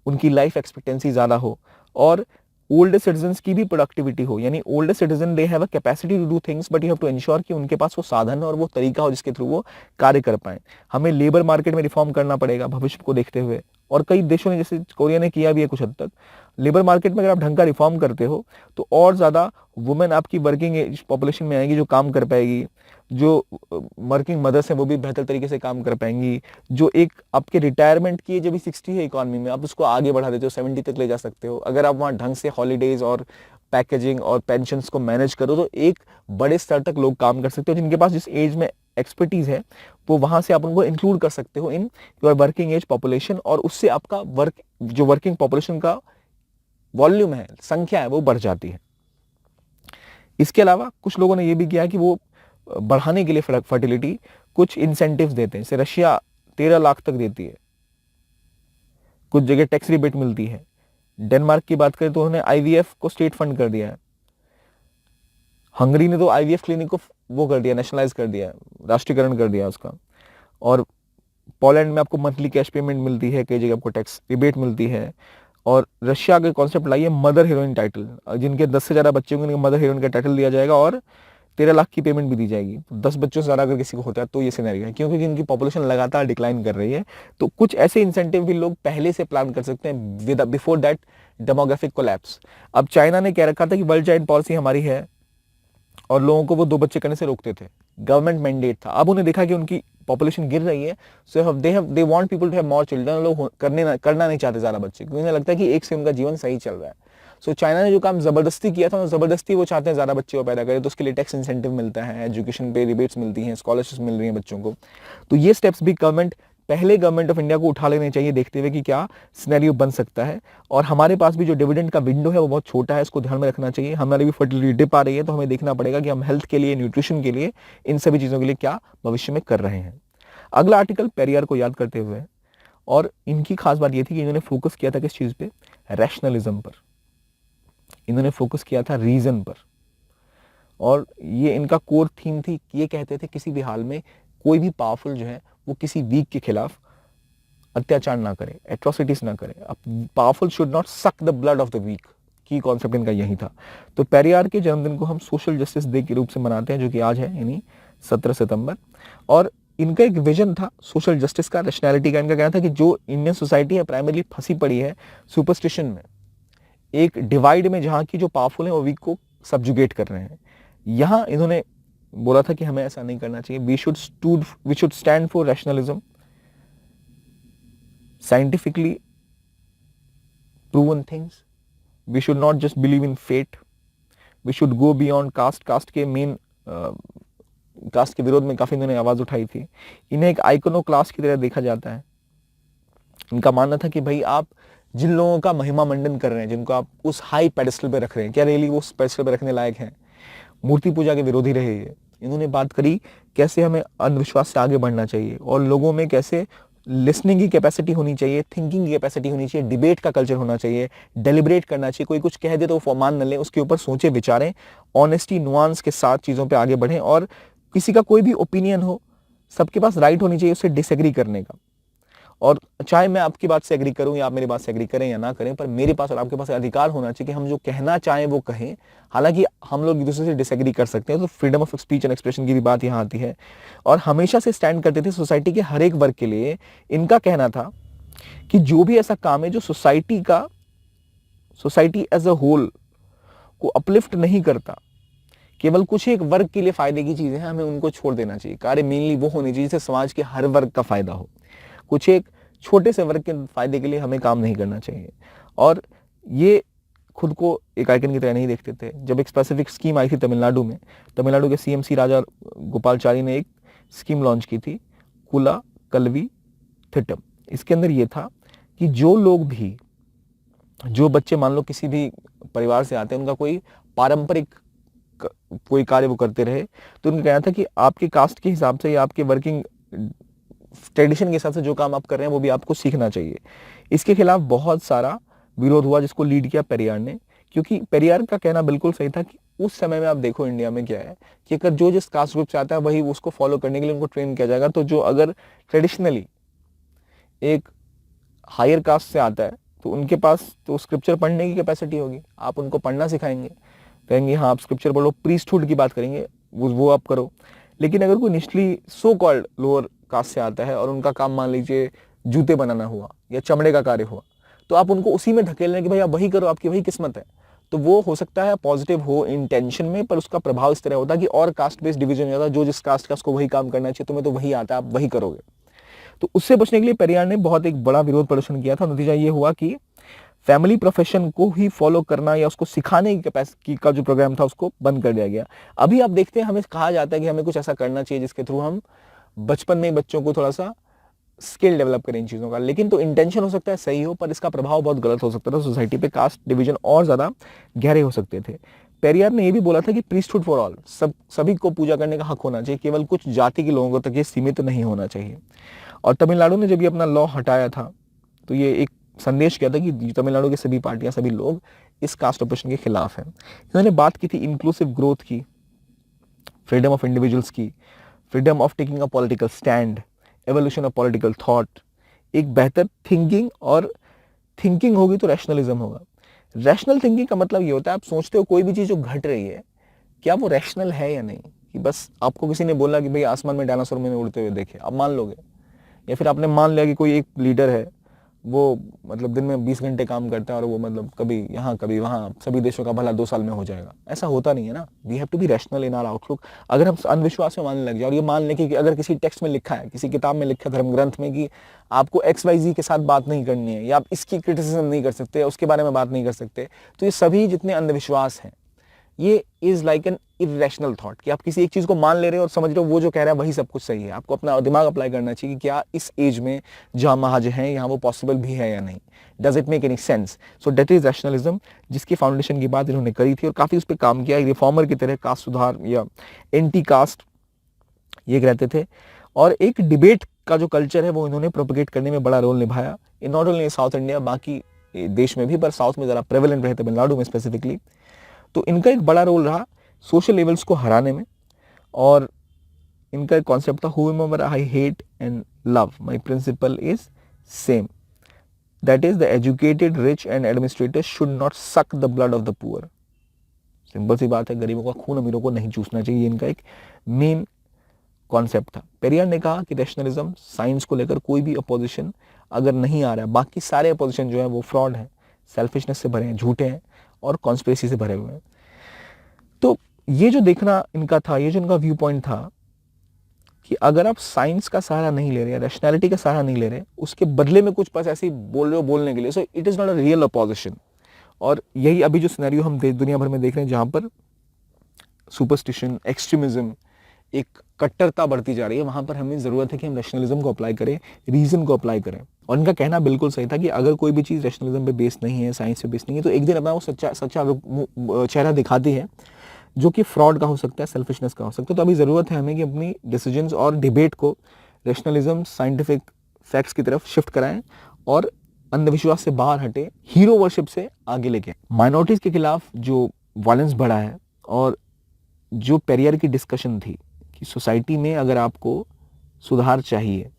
उनकी लाइफ एक्सपेक्टेंसी ज़्यादा हो, और ओल्ड सिटीजन्स की भी प्रोडक्टिविटी हो। यानी old citizen they have a capacity to do things, but you have to ensure कि उनके पास वो साधन और वो तरीका हो जिसके थ्रू वो कार्य कर पाए। हमें लेबर मार्केट में रिफॉर्म करना पड़ेगा भविष्य को देखते हुए, और कई देशों ने जैसे कोरिया ने किया भी है कुछ हद तक। लेबर मार्केट में अगर आप ढंग का रिफॉर्म करते हो तो और ज़्यादा वुमेन आपकी वर्किंग एज पॉपुलेशन में आएगी, जो काम कर पाएगी। जो वर्किंग मदर्स हैं वो भी बेहतर तरीके से काम कर पाएंगी। जो एक आपके रिटायरमेंट की जब 60 है इकोनॉमी में, आप उसको आगे बढ़ा देते हो, 70 तक ले जा सकते हो। अगर आप वहाँ ढंग से हॉलीडेज और पैकेजिंग और पेंशन्स को मैनेज करो तो एक बड़े स्तर तक लोग काम कर सकते हो। जिनके पास जिस एज में एक्सपर्टीज है वो वहां से आप उनको इंक्लूड कर सकते हो in your working age population, और उससे आपका जो वर्किंग पॉपुलेशन का वॉल्यूम है, संख्या है, वो बढ़ जाती है। इसके अलावा कुछ लोगों ने ये भी किया कि वो बढ़ाने के लिए फर्टिलिटी कुछ इंसेंटिव्स देते हैं। जैसे रशिया 13 लाख तक देती है, कुछ जगह टैक्स रिबेट मिलती है। डेनमार्क की बात करें तो उन्होंने आईवीएफ को स्टेट फंड कर दिया है। हंगरी ने तो आईवीएफ क्लिनिक को वो कर दिया, नेशनलाइज कर दिया, राष्ट्रीयकरण कर दिया उसका। और पोलैंड में आपको मंथली कैश पेमेंट मिलती है, कई जगह आपको टैक्स रिबेट मिलती है। और रशिया के कॉन्सेप्ट लाई है मदर हीरोइन टाइटल, जिनके 10 से ज़्यादा बच्चे होंगे उनको मदर हीरोइन का टाइटल दिया जाएगा और 13 लाख की पेमेंट भी दी जाएगी। तो 10 बच्चों से ज़्यादा अगर किसी को होता है तो ये सिनेरियो है, क्योंकि इनकी पॉपुलेशन लगातार डिक्लाइन कर रही है। तो कुछ ऐसे इंसेंटिव भी लोग पहले से प्लान कर सकते हैं with before that demographic collapse. अब चाइना ने कह रखा था कि वर्ल्ड चाइल्ड पॉलिसी हमारी है और लोगों को वो 2 बच्चे करने से रोकते थे, गवर्नमेंट मैंडेट था। अब उन्हें देखा कि उनकी पॉपुलेशन गिर रही है, so they want people to have more children. लोग करना नहीं चाहते ज़्यादा बच्चे, क्योंकि उन्हें लगता है कि एक से उनका जीवन सही चल रहा है। सो चाइना ने जो काम जबरदस्ती किया था, जबरदस्ती वो चाहते हैं ज़्यादा बच्चे को पैदा करें, तो उसके लिए टैक्स इंसेंटिव मिलता है, एजुकेशन पे रिबेट्स मिलती हैं, स्कॉलरशिप्स मिल रही हैं बच्चों को। तो ये स्टेप्स भी गवर्नमेंट ऑफ इंडिया को उठा लेने चाहिए, देखते हुए कि क्या सिनेरियो बन सकता है। और हमारे पास भी जो डिविडेंड का विंडो है वो बहुत छोटा है, इसको ध्यान में रखना चाहिए। हमारी भी फर्टिलिटी डिप आ रही है, तो हमें देखना पड़ेगा कि हम हेल्थ के लिए, न्यूट्रिशन के लिए, इन सभी चीज़ों के लिए क्या भविष्य में कर रहे हैं। अगला आर्टिकल पेरियार को याद करते हुए, और इनकी खास बात ये थी कि इन्होंने फोकस किया था किस चीज़ पे, रैशनलिज्म पर। इन्होंने फोकस किया था रीजन पर, और ये इनका कोर थीम थी। ये कहते थे किसी भी हाल में कोई भी पावरफुल जो है वो किसी वीक के खिलाफ अत्याचार ना करे, एट्रोसिटीज ना करे। अब powerful should not suck the blood of the weak, की कॉन्सेप्ट इनका यही था। तो पेरियार के जन्मदिन को हम सोशल जस्टिस डे के रूप से मनाते हैं, जो कि आज है, यानी 17 सितंबर। और इनका एक विजन था सोशल जस्टिस का, रैशनैलिटी का। इनका कहना था कि जो इंडियन सोसाइटी है प्राइमरली फंसी पड़ी है सुपरस्टिशन में, एक डिवाइड में, जहां की जो पावरफुल है वो वीक को सब्जुगेट कर रहे हैं। यहां इन्होंने बोला था कि हमें ऐसा नहीं करना चाहिए। We should stand for rationalism, scientifically proven things. We should not just believe in fate. We should go beyond caste. Caste के मेन कास्ट के विरोध में काफी इन्होंने आवाज उठाई थी। इन्हें एक आइकोनो क्लास की तरह देखा जाता है। इनका मानना था कि भाई आप जिन लोगों का महिमा मंडन कर रहे हैं, जिनको आप उस हाई पेडेस्टल पे रख रहे हैं, क्या रियली वो उस पेडेस्टल पे रखने लायक हैं? मूर्ति पूजा के विरोधी रहे ये। इन्होंने बात करी कैसे हमें अंधविश्वास से आगे बढ़ना चाहिए और लोगों में कैसे लिसनिंग की कैपेसिटी होनी चाहिए, थिंकिंग की कैपेसिटी होनी चाहिए, डिबेट का कल्चर होना चाहिए, डेलिब्रेट करना चाहिए। कोई कुछ कह दे तो वो मान न ले, उसके ऊपर सोचे विचारें, ऑनेस्टी नुआंस के साथ चीज़ों पे आगे बढ़ें। और किसी का कोई भी ओपिनियन हो, सबके पास राइट होनी चाहिए उससे डिसएग्री करने का। और चाहे मैं आपकी बात से एग्री करूं या आप मेरी बात से एग्री करें या ना करें, पर मेरे पास और आपके पास अधिकार होना चाहिए कि हम जो कहना चाहें वो कहें। हालांकि हम लोग एक दूसरे से डिसएग्री कर सकते हैं, तो freedom of speech and expression की भी बात यहाँ आती है। और हमेशा से स्टैंड करते थे सोसाइटी के हर एक वर्ग के लिए। इनका कहना था कि जो भी ऐसा काम है जो सोसाइटी एज अ होल को अपलिफ्ट नहीं करता, केवल कुछ एक वर्ग के लिए फायदे की चीजें हैं, हमें उनको छोड़ देना चाहिए। कार्य मेनली वो होनी चाहिए जिससे समाज के हर वर्ग का फायदा हो। कुछ एक छोटे से वर्ग के फायदे के लिए हमें काम नहीं करना चाहिए। और ये खुद को एक आइकन की तरह नहीं देखते थे। जब एक स्पेसिफिक स्कीम आई थी तमिलनाडु में, तमिलनाडु के सीएम राजा गोपालचारी ने एक स्कीम लॉन्च की थी, कुला कलवी थिट्टम। इसके अंदर ये था कि जो बच्चे मान लो किसी भी परिवार से आते हैं, उनका कोई पारंपरिक कोई कार्य वो करते रहे, तो उनका कहना था कि आपके कास्ट के हिसाब से या आपके वर्किंग ट्रेडिशन के हिसाब से जो काम आप कर रहे हैं वो भी आपको सीखना चाहिए। इसके खिलाफ बहुत सारा विरोध हुआ, जिसको लीड किया पेरियार ने। क्योंकि पेरियार का कहना बिल्कुल सही था कि उस समय में आप देखो इंडिया में क्या है कि अगर जो जिस कास्ट ग्रुप से आता है वही उसको फॉलो करने के लिए उनको ट्रेन किया जाएगा। तो जो अगर ट्रेडिशनली एक हायर कास्ट से आता है तो उनके पास तो स्क्रिप्चर पढ़ने की कैपेसिटी होगी, आप उनको पढ़ना सिखाएंगे, कहेंगे हाँ आप स्क्रिप्चर पढ़ो, प्रीस्टहुड की बात करेंगे, वो आप करो। लेकिन अगर कोई निचली सो कॉल्ड लोअर कास्ट से आता है और उनका काम मान लीजिए जूते बनाना हुआ या चमड़े का कार्य हुआ, तो आप उनको उसी में धकेल रहे हैं कि भाई आप वही करो, आपकी वही किस्मत है। तो वो हो सकता है पॉजिटिव हो इंटेंशन में, पर उसका प्रभाव इस तरह होता है कि और कास्ट बेस्ड डिवीजन हो जाता है, जो जिस कास्ट का उसको वही काम करना चाहिए, तुम्हें तो वही आता है, आप वही करोगे। तो उससे बचने के लिए पेरियार ने बहुत एक बड़ा विरोध प्रदर्शन किया था। नतीजा ये हुआ कि फैमिली प्रोफेशन को ही फॉलो करना या उसको सिखाने की कैपेसिटी का जो प्रोग्राम था उसको बंद कर दिया गया। अभी आप देखते हैं हमें कहा जाता है कि हमें कुछ ऐसा करना चाहिए जिसके थ्रू हम बचपन में बच्चों को थोड़ा सा स्किल डेवलप करें इन चीज़ों का। लेकिन तो इंटेंशन हो सकता है सही हो, पर इसका प्रभाव बहुत गलत हो सकता था सोसाइटी पे, कास्ट डिवीजन और ज़्यादा गहरे हो सकते थे। पेरियार ने यह भी बोला था कि प्रीस्टहुड फॉर ऑल, सभी को पूजा करने का हक होना चाहिए, केवल कुछ जाति के लोगों तक ये सीमित नहीं होना चाहिए। और तमिलनाडु ने जब ये अपना लॉ हटाया था तो ये एक संदेश किया था कि तमिलनाडु के सभी पार्टियां, सभी लोग इस कास्ट ऑपरेशन के खिलाफ हैं। इन्होंने बात की थी इंक्लूसिव ग्रोथ की, फ्रीडम ऑफ इंडिविजुअल्स की, freedom of taking a political stand, evolution of political thought, एक बेहतर थिंकिंग, और थिंकिंग होगी तो रैशनलिज्म होगा। रैशनल थिंकिंग का मतलब ये होता है आप सोचते हो कोई भी चीज़ जो घट रही है क्या वो रैशनल है या नहीं, कि बस आपको किसी ने बोला कि भाई आसमान में डायनासोर मैंने उड़ते हुए देखे, आप मान लोगे, या फिर आपने मान लिया कि कोई एक लीडर है वो मतलब दिन में 20 घंटे काम करता है और वो मतलब कभी यहाँ कभी वहाँ सभी देशों का भला 2 साल में हो जाएगा, ऐसा होता नहीं है ना। We have to be rational in our outlook. अगर हम अंधविश्वास में मानने लग जाए और ये मान लें कि अगर किसी टेक्स्ट में लिखा है, किसी किताब में लिखा है, धर्म ग्रंथ में, कि आपको XYZ के साथ बात नहीं करनी है या आप इसकी क्रिटिसिज्म नहीं कर सकते, उसके बारे में बात नहीं कर सकते, तो ये सभी जितने अंधविश्वास हैं ये is like an irrational thought, कि आप किसी एक चीज को मान ले रहे हो और समझ रहे हो वो जो कह रहा है वही सब कुछ सही है। आपको अपना दिमाग अप्लाई करना चाहिए कि क्या इस एज में जहां महाज हैं यहाँ वो पॉसिबल भी है या नहीं, does it make any sense. So that is rationalism, जिसकी फाउंडेशन की बात इन्होंने करी थी और काफी उस पर काम किया। रिफॉर्मर की तरह कास्ट सुधार या एंटी कास्ट ये कहते थे, और एक डिबेट का जो कल्चर है वो इन्होंने प्रोपगेट करने में बड़ा रोल निभाया, नॉट ओनली साउथ इंडिया, बाकी देश में भी, पर साउथ में जरा प्रेवलेंट रहे, तमिलनाडु में स्पेसिफिकली। तो इनका एक बड़ा रोल रहा सोशल लेवल्स को हराने में, और इनका एक कॉन्सेप्ट था whomever I hate and love, my principle is same, that is the educated, rich and administrators should not suck the blood of the poor। Simple सी बात है, गरीबों का खून अमीरों को नहीं चूसना चाहिए, इनका एक मेन कॉन्सेप्ट था। पेरियार ने कहा कि रैशनलिज्म, साइंस को लेकर कोई भी अपोजिशन अगर नहीं आ रहा है, बाकी सारे अपोजिशन जो है वो फ्रॉड है, सेल्फिशनेस से भरे हैं, झूठे हैं और कॉन्स्पिरेसी से भरे हुए हैं। तो ये जो देखना इनका था, ये जो इनका व्यू पॉइंट था कि अगर आप साइंस का सहारा नहीं ले रहे, रैशनैलिटी का सहारा नहीं ले रहे, उसके बदले में कुछ पास ऐसे ही बोल रहे हो बोलने के लिए, so it is not a real opposition. और यही अभी जो सिनेरियो हम दुनिया भर में देख रहे हैं, जहां पर सुपरस्टिशन, एक्सट्रीमिज्म, एक कट्टरता बढ़ती जा रही है, वहां पर हमें जरूरत है कि हम रैशनलिज्म को अप्लाई करें, रीजन को अप्लाई करें। और इनका कहना बिल्कुल सही था कि अगर कोई भी चीज रैशनलिज्म पे बेस्ड नहीं है, साइंस पे बेस्ड नहीं है, तो एक दिन अपना वो सच्चा चेहरा दिखाती है, जो कि फ्रॉड का हो सकता है, सेल्फिशनेस का हो सकता है। तो अभी जरूरत है हमें कि अपनी डिसीजंस और डिबेट को रैशनलिज्म, साइंटिफिक फैक्ट्स की तरफ शिफ्ट कराएं और अंधविश्वास से बाहर हटे, हीरो वर्शिप से आगे लेके। माइनॉरिटीज के खिलाफ जो वायलेंस बढ़ा है, और जो पेरियर की डिस्कशन थी कि सोसाइटी में अगर आपको सुधार चाहिए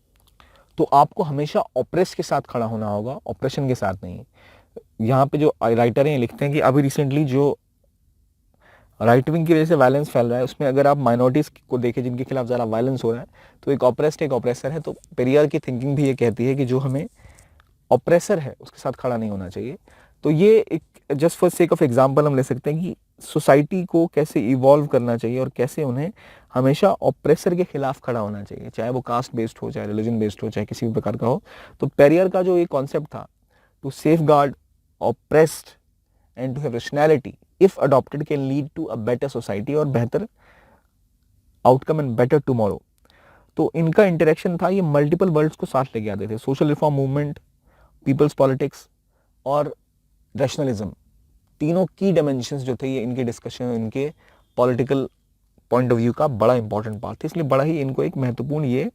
तो आपको हमेशा ऑप्रेस के साथ खड़ा होना होगा, ऑपरेशन के साथ नहीं। यहाँ पे जो राइटर हैं लिखते हैं कि अभी रिसेंटली जो राइट विंग की वजह से वायलेंस फैल रहा है, उसमें अगर आप माइनॉरिटीज को देखें जिनके खिलाफ ज़्यादा वायलेंस हो रहा है, तो एक ऑपरेस्ड एक ऑपरेसर है। तो पेरियर की थिंकिंग भी ये कहती है कि जो हमें ऑपरेसर है उसके साथ खड़ा नहीं होना चाहिए। तो ये एक just for sake of example हम ले सकते हैं कि सोसाइटी को कैसे इवॉल्व करना चाहिए और कैसे उन्हें हमेशा ऑपरेसर के खिलाफ खड़ा होना चाहिए, चाहे वो कास्ट बेस्ड हो, चाहे रिलीजन बेस्ड हो, चाहे किसी भी प्रकार का हो। तो पेरियर का जो ये कॉन्सेप्ट था, to safeguard oppressed and to have rationality if adopted can lead to a better society, और बेहतर आउटकम एंड बेटर टुमारो। तो इनका इंटरेक्शन था, ये मल्टीपल वर्ल्ड्स को साथ लेके आते थे, social reform movement, people's politics और रैशनलिज्म, तीनों की डायमेंशंस जो थे ये इनके डिस्कशन, इनके पॉलिटिकल पॉइंट ऑफ व्यू का बड़ा इंपॉर्टेंट पार्ट था, इसलिए बड़ा ही इनको एक महत्वपूर्ण ये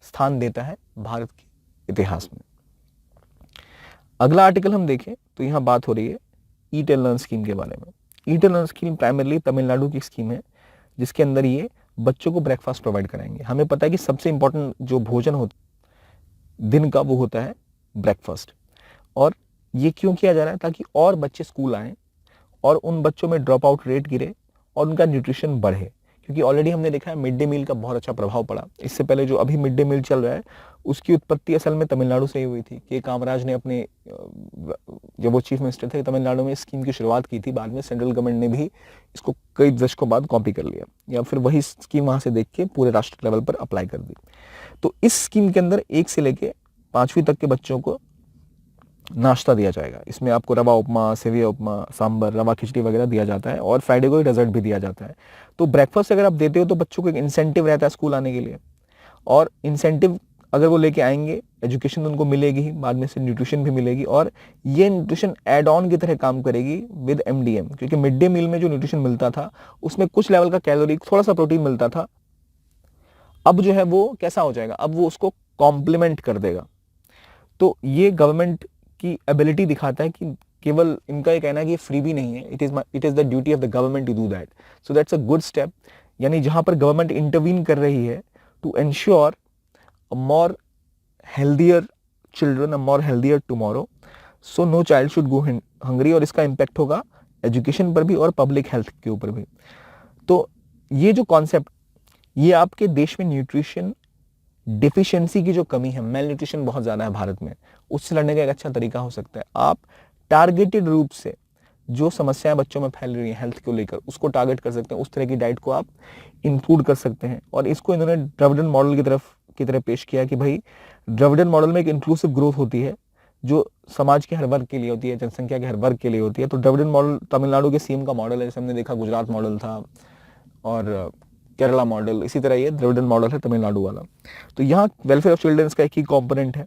स्थान देता है भारत के इतिहास में। अगला आर्टिकल हम देखें तो यहाँ बात हो रही है ईट एंड लर्न स्कीम के बारे में। Eat and learn scheme primarily Tamil Nadu की स्कीम है, जिसके अंदर ये बच्चों को ब्रेकफास्ट प्रोवाइड कराएंगे। हमें पता है कि सबसे इंपॉर्टेंट जो भोजन होता दिन का वो होता है ब्रेकफास्ट, और ये क्यों किया जा रहा है, ताकि और बच्चे स्कूल आएँ और उन बच्चों में ड्रॉप आउट रेट गिरे और उनका न्यूट्रिशन बढ़े। क्योंकि ऑलरेडी हमने देखा है मिड डे मील का बहुत अच्छा प्रभाव पड़ा। इससे पहले जो अभी मिड डे मील चल रहा है उसकी उत्पत्ति असल में तमिलनाडु से ही हुई थी कि कामराज ने अपने जब वो चीफ मिनिस्टर थे तमिलनाडु में स्कीम की शुरुआत की थी, बाद में सेंट्रल गवर्नमेंट ने भी इसको कई दशकों बाद कॉपी कर लिया, या फिर वही स्कीम वहाँ से देख के पूरे राष्ट्र लेवल पर अप्लाई कर दी। तो इस स्कीम के अंदर 1 से लेके 5वीं तक के बच्चों को नाश्ता दिया जाएगा। इसमें आपको रवा उपमा, सेविया उपमा, सांबर, रवा खिचड़ी वगैरह दिया जाता है, और फ्राइडे को डेजर्ट भी दिया जाता है। तो ब्रेकफास्ट अगर आप देते हो तो बच्चों को एक इंसेंटिव रहता है स्कूल आने के लिए, और इंसेंटिव अगर वो लेके आएंगे, एजुकेशन उनको मिलेगी ही, बाद में से न्यूट्रिशन भी मिलेगी, और ये न्यूट्रिशन एड ऑन की तरह काम करेगी विद MDM, क्योंकि मिड डे मील में जो न्यूट्रिशन मिलता था उसमें कुछ लेवल का कैलोरी, थोड़ा सा प्रोटीन मिलता था। अब जो है वो कैसा हो जाएगा, अब वो उसको कॉम्प्लीमेंट कर देगा। तो ये गवर्नमेंट की एबिलिटी दिखाता है कि केवल इनका ये कहना है कि ये फ्री भी नहीं है, it is the duty of the government to do that, so that's a good step. यानी जहां पर गवर्नमेंट इंटरवीन कर रही है to ensure a more healthier children, a more healthier tomorrow, so no child should go hungry, और इसका impact होगा education पर भी और पब्लिक हेल्थ के ऊपर भी। तो ये जो कॉन्सेप्ट, ये आपके देश में न्यूट्रिशन डिफिशियंसी की जो कमी है, मेल न्यूट्रिशन बहुत ज़्यादा है भारत में, उससे लड़ने का एक अच्छा तरीका हो सकता है। आप टारगेटेड रूप से जो समस्याएं बच्चों में फैल रही हैं हेल्थ को लेकर, उसको टारगेट कर सकते हैं, उस तरह की डाइट को आप इंक्लूड कर सकते हैं। और इसको इन्होंने द्रविडन मॉडल की तरह पेश किया कि भाई द्रविडन मॉडल में एक इंक्लूसिव ग्रोथ होती है जो समाज के हर वर्ग के लिए होती है, जनसंख्या के हर वर्ग के लिए होती है। तो द्रविडन मॉडल तमिलनाडु के सीएम का मॉडल है, जैसे हमने देखा गुजरात मॉडल था और केरला मॉडल, इसी तरह ये द्रविडन मॉडल है तमिलनाडु वाला। तो यहाँ वेलफेयर ऑफ चिल्ड्रंस का एक ही कॉम्पोनेंट है।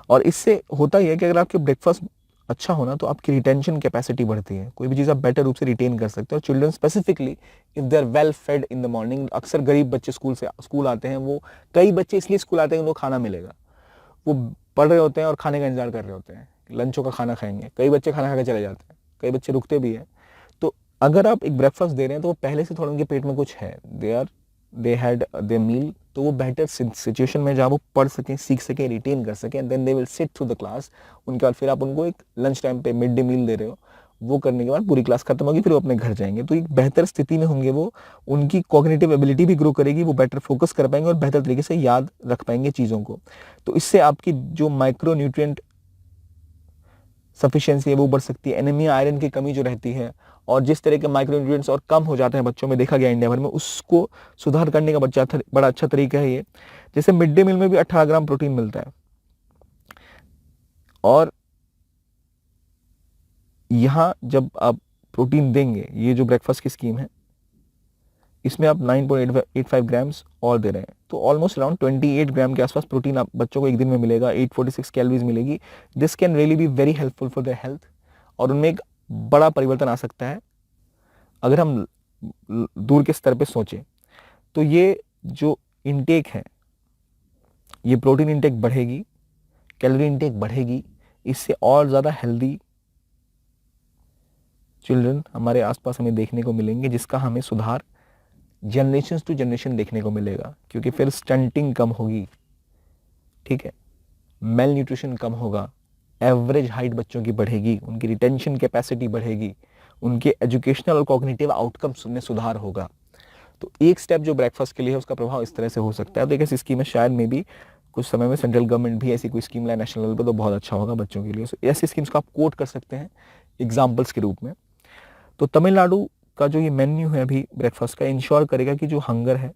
और इससे होता ही है कि अगर आपके ब्रेकफास्ट अच्छा होना तो आपकी रिटेंशन कैपेसिटी बढ़ती है, कोई भी चीज़ आप बेटर रूप से रिटेन कर सकते हो। और children specifically if they are well fed in the morning, अक्सर गरीब बच्चे स्कूल आते हैं, वो कई बच्चे इसलिए स्कूल आते हैं उनको खाना मिलेगा, वो पढ़ रहे होते हैं और खाने का इंतजार कर रहे होते हैं, लंचों का खाना खाएंगे। कई बच्चे खाना खा के चले जाते हैं, कई बच्चे रुकते भी हैं। तो अगर आप एक ब्रेकफास्ट दे रहे हैं तो वो पहले से थोड़ा उनके पेट में कुछ है, दे हैड दे मील, तो वो बेटर सिचुएशन में जहाँ वो पढ़ सकें, सीख सकें, रिटेन कर सकें, then they will sit through the class. उनके बाद फिर आप उनको एक लंच टाइम पे मिड डे मील दे रहे हो, वो करने के बाद पूरी क्लास खत्म होगी, फिर वो अपने घर जाएंगे। तो एक बेहतर स्थिति में होंगे वो, उनकी कॉग्निटिव एबिलिटी भी ग्रो करेगी, वो बेटर फोकस कर पाएंगे और बेहतर तरीके से याद रख पाएंगे चीज़ों को। तो इससे आपकी जो माइक्रो न्यूट्रिएंट सफिशिएंसी है वो बढ़ सकती है, एनीमिया, आयरन की कमी जो रहती है, और जिस तरह के माइक्रोन्यूट्रिएंट्स और कम हो जाते हैं बच्चों में, देखा गया इंडिया भर में, उसको सुधार करने का बड़ा अच्छा तरीका है ये। जैसे मिड डे मील में भी 18 ग्राम प्रोटीन मिलता है, और यहां जब आप प्रोटीन देंगे, ये जो ब्रेकफास्ट की स्कीम है इसमें आप 9.85 ग्राम्स और दे रहे हैं, तो ऑलमोस्ट अराउंड 28 ग्राम के आसपास प्रोटीन आप बच्चों को एक दिन में मिलेगा, 846 कैलोरीज मिलेगी। This can really be very helpful for their health, और उनमें एक बड़ा परिवर्तन आ सकता है अगर हम दूर के स्तर पे सोचें। तो ये जो इनटेक है, ये प्रोटीन इनटेक बढ़ेगी, कैलोरी इनटेक बढ़ेगी, इससे और ज़्यादा हेल्दी चिल्ड्रन हमारे आसपास हमें देखने को मिलेंगे, जिसका हमें सुधार जनरेशन टू जनरेशन देखने को मिलेगा, क्योंकि फिर स्टंटिंग कम होगी, ठीक है, मेल न्यूट्रिशन कम होगा, एवरेज हाइट बच्चों की बढ़ेगी, उनकी रिटेंशन कैपेसिटी बढ़ेगी, उनके एजुकेशनल और कॉग्निटिव आउटकम्स में सुधार होगा। तो एक स्टेप जो ब्रेकफास्ट के लिए है उसका प्रभाव इस तरह से हो सकता है। तो एक ऐसी स्कीम है, शायद में भी कुछ समय में सेंट्रल गवर्नमेंट भी ऐसी कोई स्कीम लाए नेशनल लेवल पर, तो बहुत अच्छा होगा बच्चों के लिए। तो ऐसी स्कीम्स को आप कोट कर सकते हैं एग्जाम्पल्स के रूप में। तो तमिलनाडु का जो ये मेन्यू है अभी ब्रेकफास्ट का, इंश्योर करेगा कि जो हंगर है,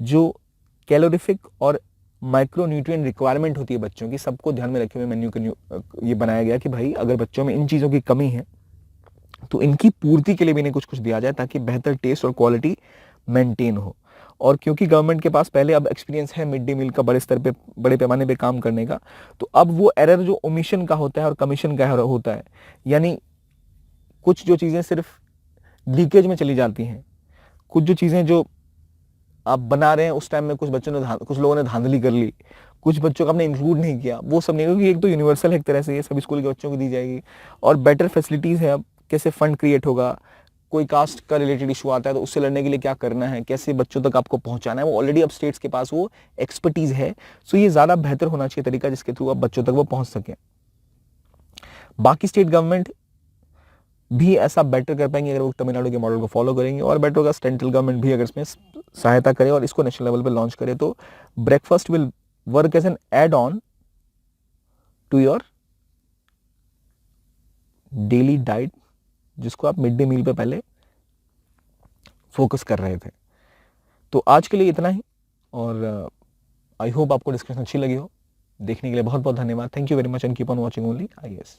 जो कैलोरीफिक और माइक्रो न्यूट्रिएंट रिक्वायरमेंट होती है बच्चों की, सबको ध्यान में रखे हुए मेन्यू ये बनाया गया कि भाई अगर बच्चों में इन चीज़ों की कमी है तो इनकी पूर्ति के लिए भी इन्हें कुछ कुछ दिया जाए, ताकि बेहतर टेस्ट और क्वालिटी मेंटेन हो। और क्योंकि गवर्नमेंट के पास पहले अब एक्सपीरियंस है मिड डे मील का बड़े स्तर पे, बड़े पैमाने पे काम करने का, तो अब वो एरर जो ओमिशन का होता है और कमीशन का होता है, यानी कुछ जो चीज़ें सिर्फ लीकेज में चली जाती हैं, कुछ जो चीज़ें जो आप बना रहे हैं उस टाइम में कुछ लोगों ने धांधली कर ली, कुछ बच्चों का आपने इंक्लूड नहीं किया, वो सब नहीं, क्योंकि एक तो यूनिवर्सल है एक तरह से, ये सभी स्कूल के बच्चों को दी जाएगी। और बेटर फैसिलिटीज़ है, अब कैसे फंड क्रिएट होगा, कोई कास्ट का रिलेटेड इशू आता है तो उससे लड़ने के लिए क्या करना है, कैसे बच्चों तक आपको पहुंचाना है, वो ऑलरेडी अब स्टेट्स के पास वो एक्सपर्टीज है। सो ये ज़्यादा बेहतर होना चाहिए तरीका, जिसके थ्रू अब बच्चों तक वो पहुंच सके। बाकी स्टेट गवर्नमेंट भी ऐसा बेटर कर पाएंगे अगर वो तमिलनाडु के मॉडल को फॉलो करेंगे, और बेटर होगा सेंट्रल गवर्नमेंट भी अगर इसमें सहायता करे और इसको नेशनल लेवल पे लॉन्च करे, तो breakfast will work as an add on to your daily diet, जिसको आप मिड डे मील पे पहले फोकस कर रहे थे। तो आज के लिए इतना ही, और आई होप आपको डिस्कशन अच्छी लगी हो। देखने के लिए बहुत बहुत धन्यवाद। Thank you very much and keep on watching only IAS।